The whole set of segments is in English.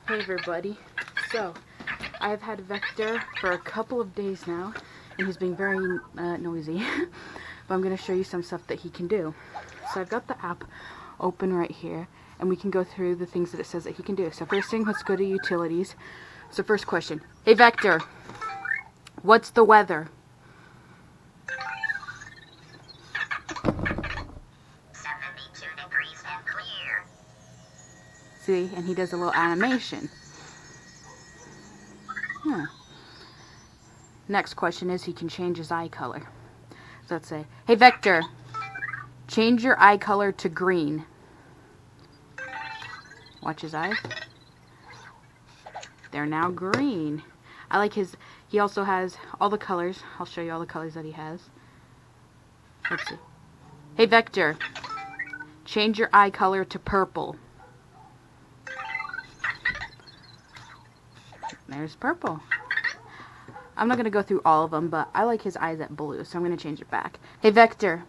Hey everybody, so I have had Vector for a couple of days now and he's being very noisy, but I'm going to show you some stuff that he can do. So I've got the app open right here and we can go through the things that it says that he can do. So first thing, let's go to utilities. So first question, hey Vector, what's the weather? 72 degrees and clear. See, and he does a little animation. Next question is he can change his eye color. So let's say, hey Vector, change your eye color to green. Watch his eyes. They're now green. I like his, he also has all the colors. I'll show you all the colors that he has. Let's see. Hey Vector, change your eye color to purple. There's purple. I'm not going to go through all of them, but I like his eyes at blue, so I'm going to change it back. Hey Vector,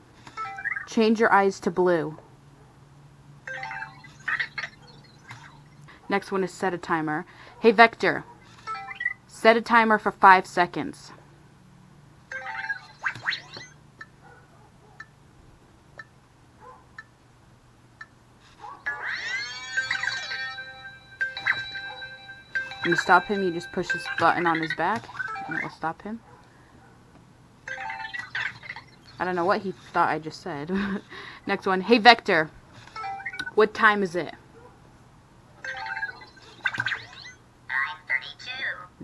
change your eyes to blue. Next one is set a timer. Hey Vector, set a timer for 5 seconds. When you stop him, you just push this button on his back, and it will stop him. I don't know what he thought I just said. Next one. Hey Vector, what time is it?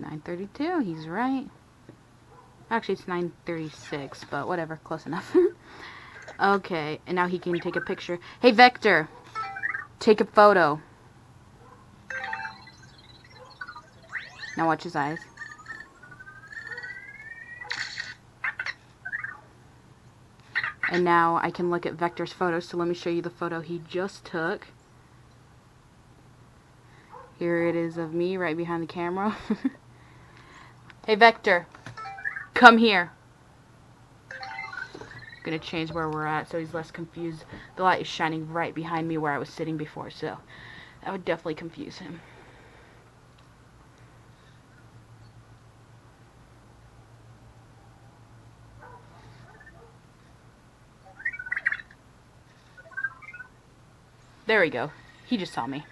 9:32. 9:32. He's right. Actually, it's 9:36, but whatever. Close enough. Okay, and now he can take a picture. Hey Vector, take a photo. Now watch his eyes. And now I can look at Vector's photos, so let me show you the photo he just took. Here it is of me right behind the camera. Hey Vector, come here. I'm gonna change where we're at so he's less confused. The light is shining right behind me where I was sitting before, so that would definitely confuse him. There we go. He just saw me.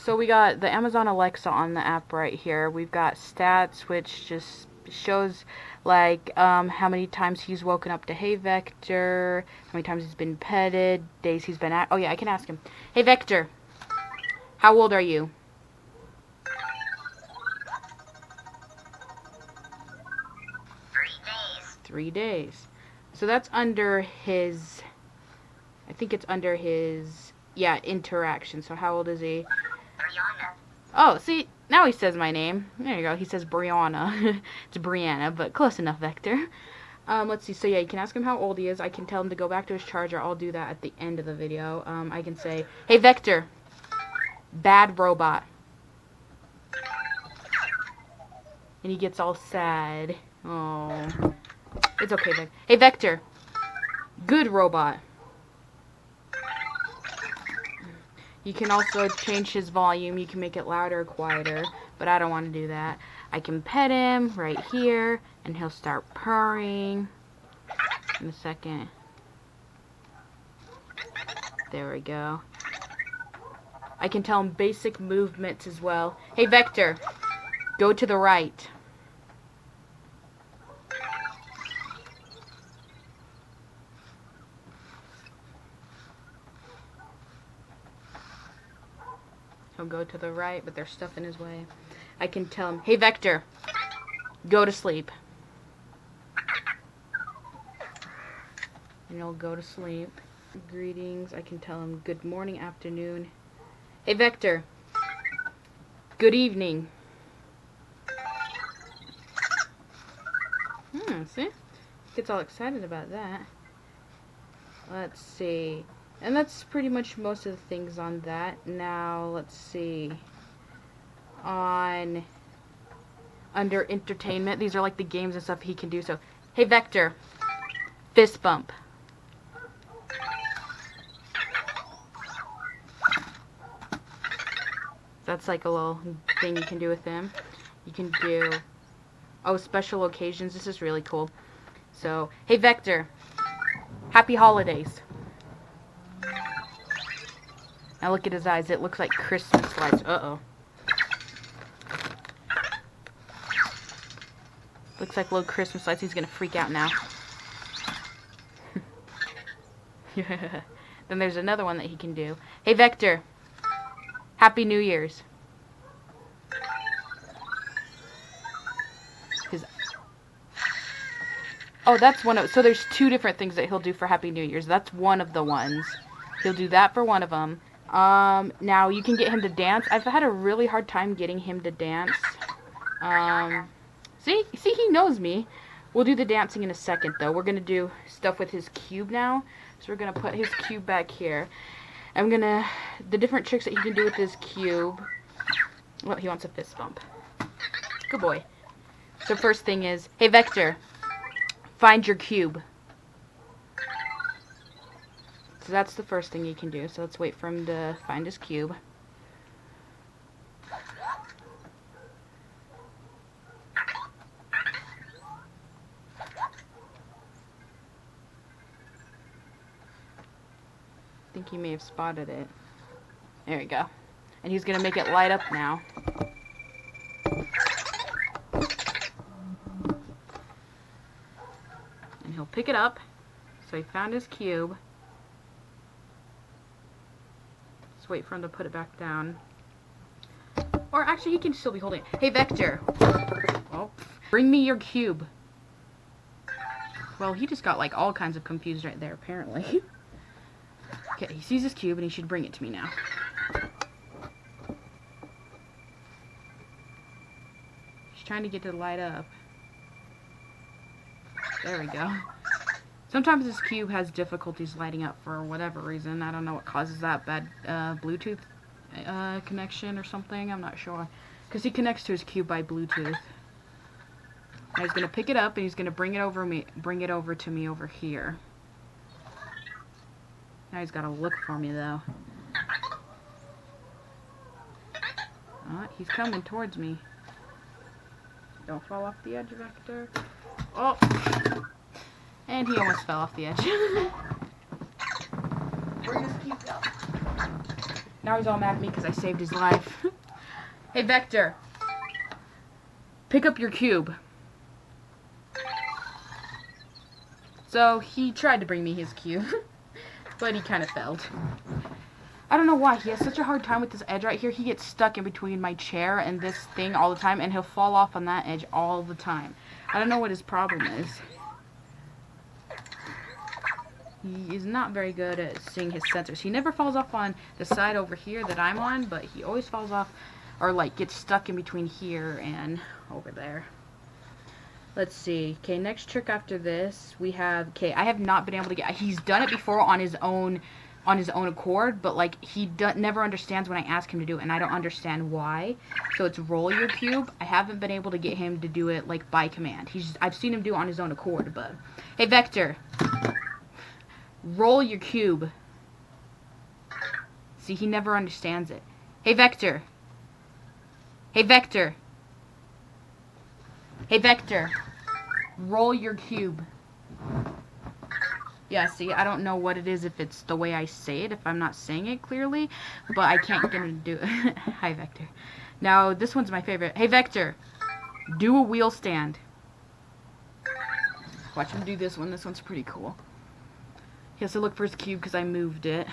So we got the Amazon Alexa on the app right here. We've got stats, which just shows like how many times he's woken up to Hey Vector, how many times he's been petted, days he's been at. Oh yeah, I can ask him. Hey Vector, how old are you? 3 days. 3 days. So that's under his, I think it's under his, yeah, interaction. So how old is he? Brianna. Oh, see, now he says my name. There you go. He says Brianna. It's Brianna, but close enough, Vector. Let's see. So yeah, you can ask him how old he is. I can tell him to go back to his charger. I'll do that at the end of the video. I can say, hey Vector, bad robot. And he gets all sad. Oh, it's okay, Vector. Hey Vector, good robot. You can also change his volume. You can make it louder or quieter, but I don't want to do that. I can pet him right here, and he'll start purring in a second. There we go. I can tell him basic movements as well. Hey Vector, go to the right. He'll go to the right, but there's stuff in his way. I can tell him, hey Vector, go to sleep. And he'll go to sleep. Greetings. I can tell him good morning, afternoon. Hey Vector, good evening. See? Gets all excited about that. Let's see. And that's pretty much most of the things on that. Now, let's see. On under entertainment, these are like the games and stuff he can do. So, hey Vector, fist bump. That's like a little thing you can do with him. You can do, oh, special occasions. This is really cool. So, hey Vector, happy holidays. Now look at his eyes. It looks like Christmas lights. Uh-oh. Looks like little Christmas lights. He's gonna freak out now. Then there's another one that he can do. Hey Vector, Happy New Year's. His... Oh, that's one of... So there's two different things that he'll do for Happy New Year's. That's one of the ones. He'll do that for one of them. Now you can get him to dance. I've had a really hard time getting him to dance. See, he knows me. We'll do the dancing in a second, though. We're gonna do stuff with his cube now. So we're gonna put his cube back here. I'm gonna... The different tricks that he can do with his cube. Well, he wants a fist bump. Good boy. So first thing is, hey Vector, find your cube. So that's the first thing you can do. So let's wait for him to find his cube. I think he may have spotted it. There we go. And he's gonna make it light up now. And he'll pick it up. So he found his cube. Let's wait for him to put it back down. Or actually, he can still be holding it. Hey Vector. Oh, bring me your cube. Well, he just got like all kinds of confused right there, apparently. Okay, he sees his cube and he should bring it to me now. He's trying to get it to light up. There we go. Sometimes this cube has difficulties lighting up for whatever reason. I don't know what causes that. Bad Bluetooth connection or something. I'm not sure. Because he connects to his cube by Bluetooth. Now he's gonna pick it up and he's gonna bring it over to me over here. Now he's got to look for me, though. He's coming towards me. Don't fall off the edge, Vector. Oh! And he almost fell off the edge. Where does he go? Now he's all mad at me because I saved his life. Hey, Vector. Pick up your cube. So, he tried to bring me his cube. But he kind of failed. I don't know why. He has such a hard time with this edge right here. He gets stuck in between my chair and this thing all the time, and he'll fall off on that edge all the time. I don't know what his problem is. He is not very good at seeing his sensors. He never falls off on the side over here that I'm on, but he always falls off, or like gets stuck in between here and over there. Let's see. Okay, next trick after this, we have, okay, I have not been able to get, he's done it before on his own accord, but like he never understands when I ask him to do it, and I don't understand why. So it's roll your cube. I haven't been able to get him to do it like by command. I've seen him do it on his own accord, but hey Vector, roll your cube. See, he never understands it. Hey Vector. Hey Vector. Hey Vector, roll your cube. Yeah, see, I don't know what it is, if it's the way I say it, if I'm not saying it clearly, but I can't get him to do it. Hi, Vector. Now, this one's my favorite. Hey, Vector, do a wheel stand. Watch him do this one. This one's pretty cool. He has to look for his cube because I moved it.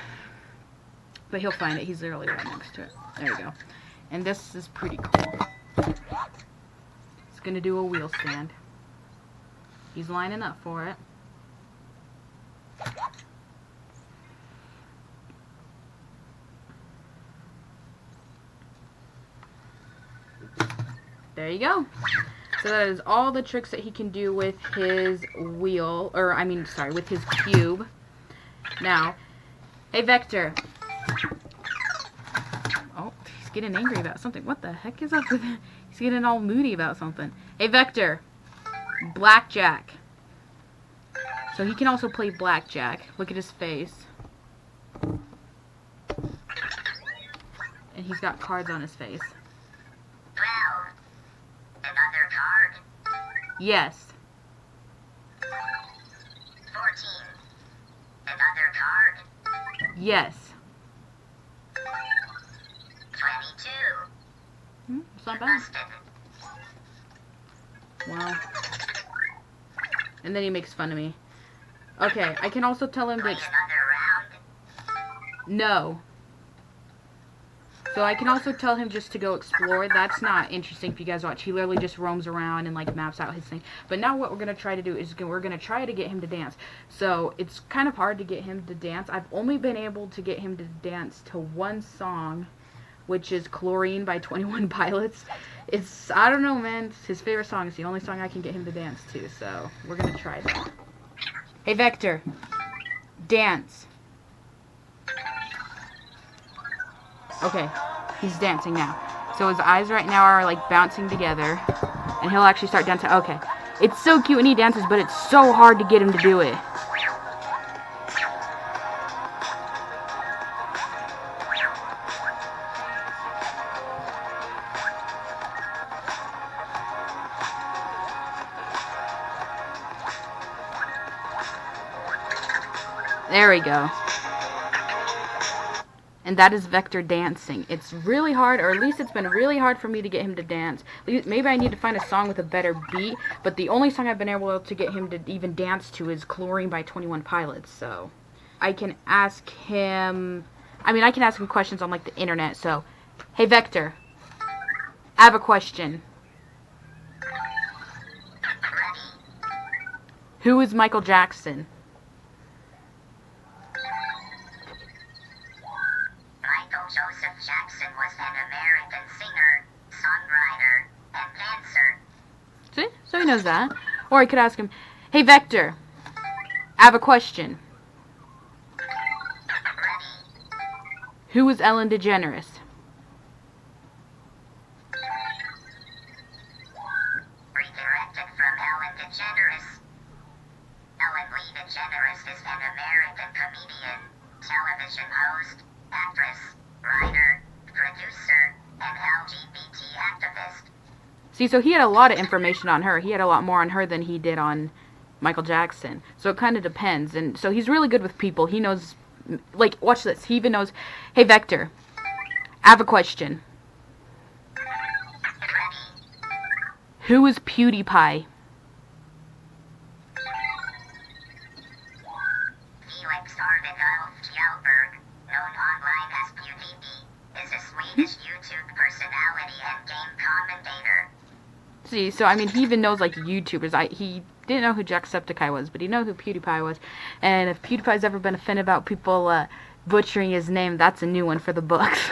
But he'll find it. He's literally right next to it. There we go. And this is pretty cool. He's going to do a wheel stand. He's lining up for it. There you go. So that is all the tricks that he can do with his wheel, or I mean, sorry, with his cube. Now, hey Vector. Oh, he's getting angry about something. What the heck is up with him? He's getting all moody about something. Hey Vector. Blackjack. So he can also play blackjack. Look at his face. And he's got cards on his face. 12. Another card. Yes. 14. Another card. Yes. 22. It's not You're bad. busted. Wow. And then he makes fun of me. Okay, I can also tell him Play that... another round. No. So I can also tell him just to go explore. That's not interesting if you guys watch. He literally just roams around and like maps out his thing. But now what we're going to try to do is we're going to try to get him to dance. So it's kind of hard to get him to dance. I've only been able to get him to dance to one song, which is Chlorine by 21 Pilots. It's, I don't know, man. It's his favorite song. It's the only song I can get him to dance to. So we're going to try that. Hey, Vector. Dance. Okay, he's dancing now. So his eyes right now are like bouncing together, and he'll actually start dancing. Okay, it's so cute when he dances, but it's so hard to get him to do it. There we go. And that is Vector dancing. It's really hard, or at least it's been really hard for me to get him to dance. Maybe I need to find a song with a better beat, but the only song I've been able to get him to even dance to is Chlorine by 21 Pilots, so I can ask him, I can ask him questions on like the internet, so, hey Vector, I have a question. Who is Michael Jackson? Joseph Jackson was an American singer, songwriter, and dancer. See? So he knows that. Or I could ask him, hey Vector, I have a question. Ready. Who is Ellen DeGeneres? Redirected from Ellen DeGeneres. Ellen Lee DeGeneres is an American comedian, television host, actress, writer, producer, and LGBT activist. See, so he had a lot of information on her. He had a lot more on her than he did on Michael Jackson. So it kind of depends. And so he's really good with people. He knows, like, watch this. He even knows, hey, Vector, I have a question. Ready. Who is PewDiePie? Felix Arvidulf Kjellberg, known online as PewDiePie, is a Swedish YouTube personality and game commentator. See, so, he even knows, like, YouTubers. He didn't know who Jacksepticeye was, but he knows who PewDiePie was. And if PewDiePie's ever been offended about people butchering his name, that's a new one for the books.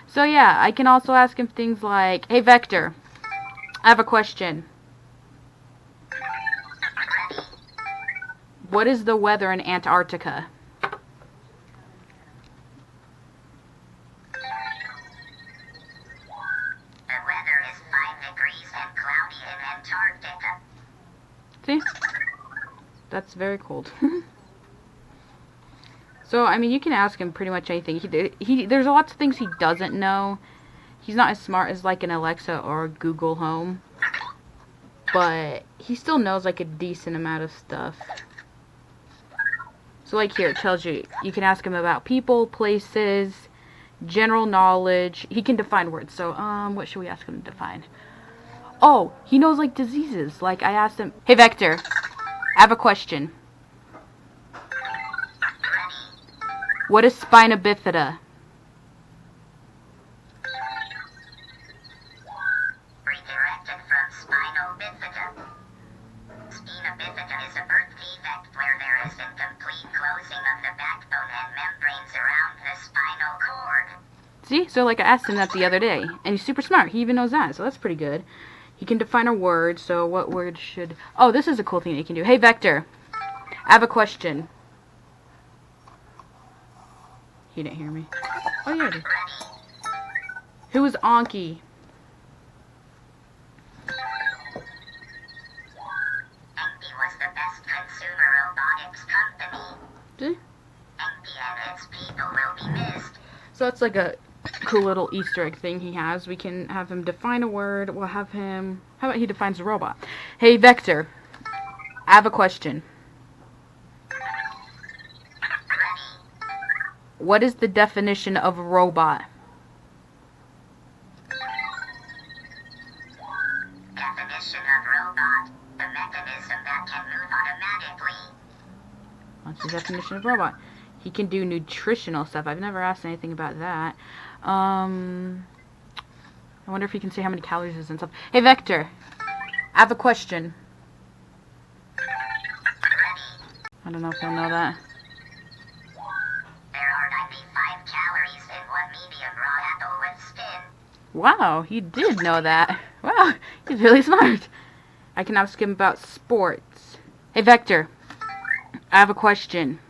So, yeah, I can also ask him things like, hey, Vector, I have a question. Ready. What is the weather in Antarctica? The weather is 5 degrees and cloudy in Antarctica. See? That's very cold. So, you can ask him pretty much anything. There's lots of things he doesn't know. He's not as smart as, like, an Alexa or Google Home. But he still knows, like, a decent amount of stuff. So, like, here, it tells you, you can ask him about people, places, general knowledge. He can define words. So, what should we ask him to define? Oh, he knows, like, diseases. Like, I asked him, hey, Vector, I have a question. What is spina bifida? Redirected from spinal bifida. Spina bifida is a birth defect where there is incomplete closing of the backbone and membranes around the spinal cord. See? So, like, I asked him that the other day. And he's super smart. He even knows that. So, that's pretty good. He can define a word. So, what word should... Oh, this is a cool thing that he can do. Hey, Vector, I have a question. He didn't hear me. Oh, yeah, he did. Ready. Who is Anki? Anki was the best consumer robotics company. See? Anki and its people will be missed. So, it's like a cool little Easter egg thing he has. We can have him define a word. We'll have him... How about he defines a robot? Hey, Vector. I have a question. What is the definition of a robot? Definition of robot: the mechanism that can move automatically. What's the definition of robot? He can do nutritional stuff. I've never asked anything about that. I wonder if he can say how many calories is in stuff. Hey, Vector. I have a question. I don't know if he'll know that. There are 95 calories in one medium raw apple with skin. Wow, he did know that. Wow, he's really smart. I can ask him about sports. Hey, Vector. I have a question.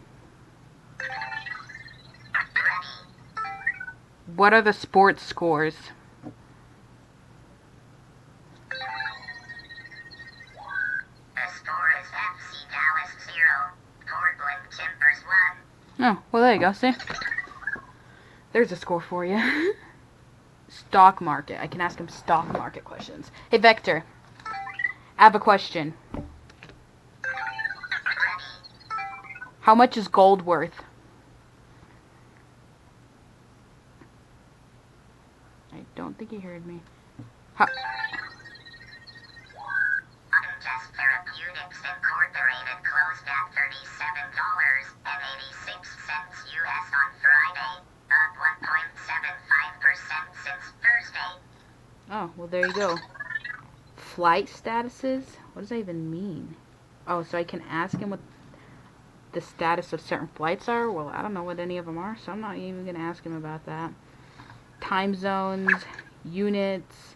What are the sports scores? The score is FC Dallas 0, Portland Timbers 1. Oh, well, there you go, see? There's a score for you. Stock market. I can ask him stock market questions. Hey, Vector. I have a question. How much is gold worth? I don't think he heard me. Untest Therapeutics Incorporated closed at $37.86 US on Friday, up 1.75% since Thursday. Oh, well, there you go. Flight statuses? What does that even mean? Oh, so I can ask him what the status of certain flights are? Well, I don't know what any of them are, so I'm not even going to ask him about that. Time zones, units,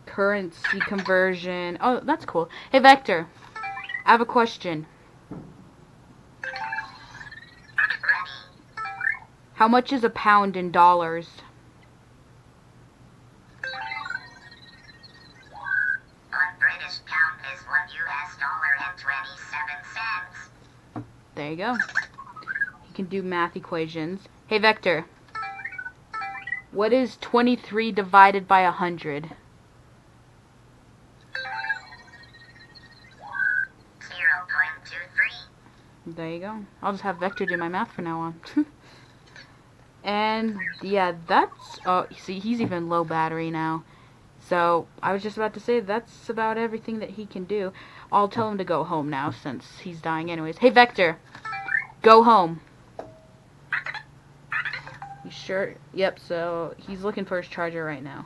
currency conversion. Oh, that's cool. Hey, Vector, I have a question. How much is a pound in dollars? One British pound is $1.27. There you go. You can do math equations. Hey, Vector, what is 23 divided by 100? 0.23. There you go. I'll just have Vector do my math from now on. And, yeah, that's... Oh, see, he's even low battery now. So, I was just about to say, that's about everything that he can do. I'll tell him to go home now, since he's dying anyways. Hey, Vector! Go home! You sure? Yep, so, he's looking for his charger right now.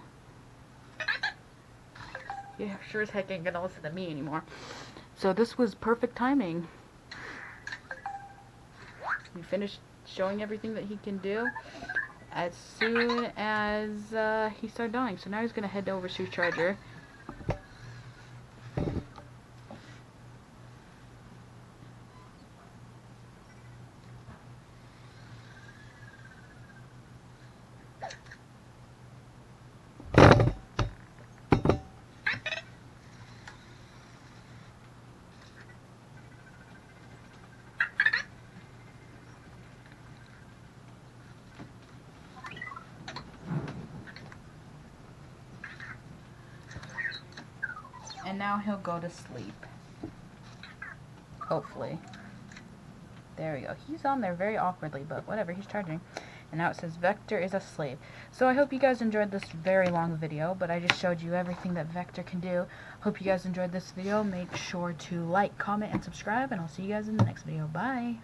Yeah, sure as heck ain't gonna listen to me anymore. So, this was perfect timing. We finished showing everything that he can do as soon as he started dying. So now he's gonna head over to his charger. And now he'll go to sleep. Hopefully. There we go. He's on there very awkwardly, but whatever, he's charging. And now it says Vector is asleep. So I hope you guys enjoyed this very long video, but I just showed you everything that Vector can do. Hope you guys enjoyed this video. Make sure to like, comment, and subscribe, and I'll see you guys in the next video. Bye!